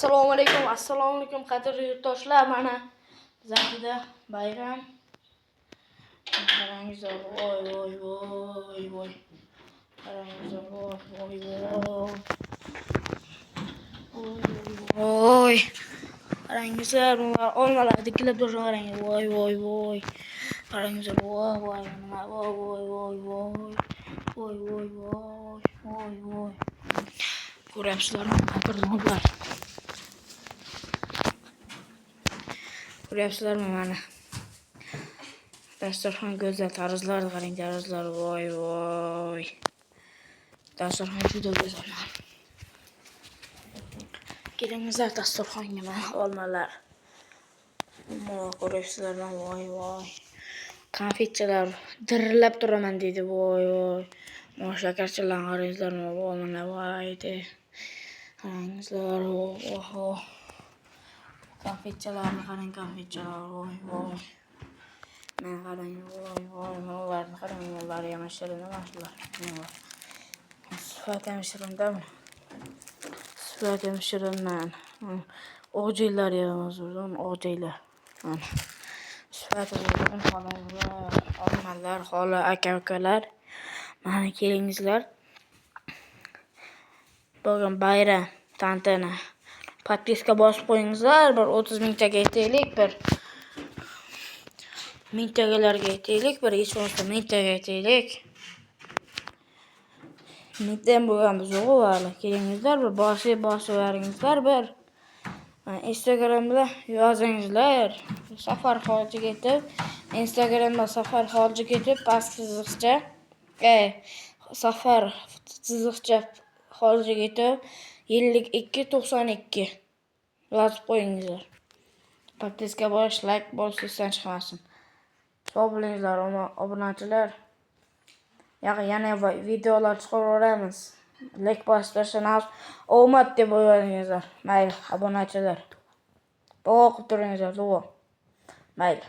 Assalomu alaykum qadrli yurtdoshlar. Mana Zahida bayram. Qarangizlar, voy. Qarangizlar, voy. Qarangizlar, bunlar olmalar dikilib turgan qarang. Voy. Qarangizlar, voy. Ko'ryapsizlarmi, qadrdonlar? Ko'ryapsizlarmi mana? Dasturxon go'zal tarzlar qarang, tarzlar. Voy. Dasturxon juda go'zal. Kelingizlar dasturxonga mana olmalar. Mana ko'ryapsizlarmi? Voy. Konfetchalar dirillab turaman deydi. Voy. Mana shakarchalar qarangizlarmi? Mana voydi. Qarangizlar, konfetchalarni qarang, konfetchalar. Voy. Mana qarang, voy. Ularni qarang, ular ham shirin emas ular. Sifat ham shirin man. O'g'jiylar ham o'zim, o'g'jiylar. Mana. Sifati zo'r olmalar, xola aka-ukalar. Mana kelingizlar. Bugun bayram, tantana. Podpiska bosib qo'yingizlar, bir 30 mingtaga aytaylik, bir mingtagalarga aytaylik, bir hech bo'lmasa mingtaga aytaylik. Mingdan bo'lgan biz o'g'il, kelingizlar, bir bosib beringizlar, bir Instagramda yozingizlar. Safar hoji ketib, Instagramda Safar hoji ketib, pastki chiziqcha, Safar chiziqcha hoji ketib 5292 yozib qo'yingizlar. Podpiska bo'lish, like bo'lish esdan chiqmasin. Sog' bo'lingizlar, obunachilar. Yana videolar chiqaraveramiz. Like bostirsangiz omad deb o'ylayingizlar. Mayli, obunachilar. Duo qilib turingizlar, duo. Mayli.